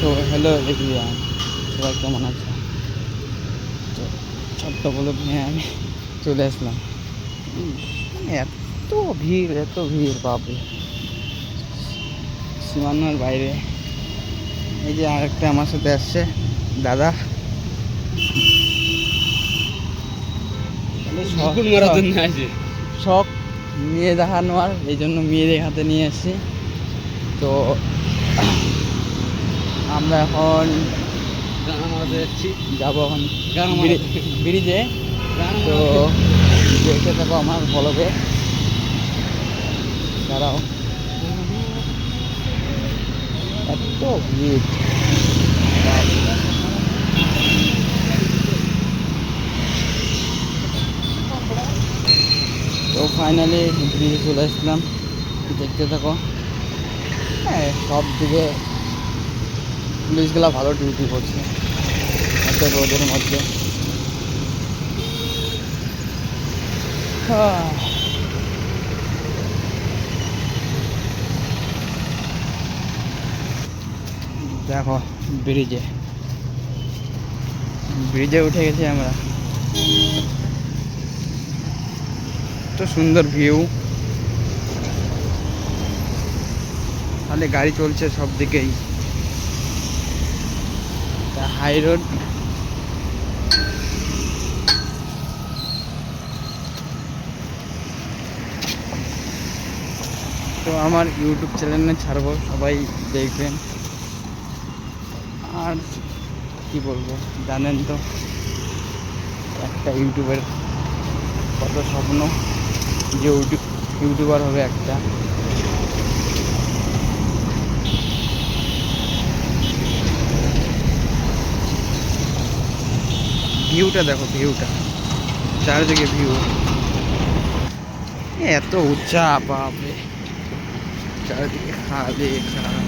তো hello everyone, সবাই কেমন আছে? তো ছোট্ট ব্লগ নিয়ে আমি চলে আসলাম। এত ভিড় বাপরে, সীমানার বাইরে। এই যে আরেকটা আমার সাথে আসছে দাদা, শখ মেয়ে দেখানো, আর এই জন্য মেয়ে দেখাতে নিয়ে আসছি। তো আমরা এখন যাবো এখন ব্রিজে। তো দেখতে থাকো আমার ব্লগে, দাঁড়াও। এত ভিড়, তো ফাইনালি ব্রিজে চলে আসলাম। দেখতে থাকো। হ্যাঁ, সব দিকে পুলিশগুলো ভালো ডিউটি করছে এত রোদের মধ্যে। দেখো ব্রিজে ব্রিজে উঠে গেছি আমরা। এত সুন্দর ভিউ, তাহলে গাড়ি চলছে সব দিকেই, হাই রোড। তো আমার ইউটিউব চ্যানেলে ছাড়বো, সবাই দেখবেন। আর কি বলবো, জানেন তো একটা ইউটিউবের কত স্বপ্ন, যে ইউটিউবার হবে একটা। ভিউটা দেখো, ভিউটা চারিদিকে ভিউ, এত উঁচা বাপরে, চারিদিকে খালি খালি।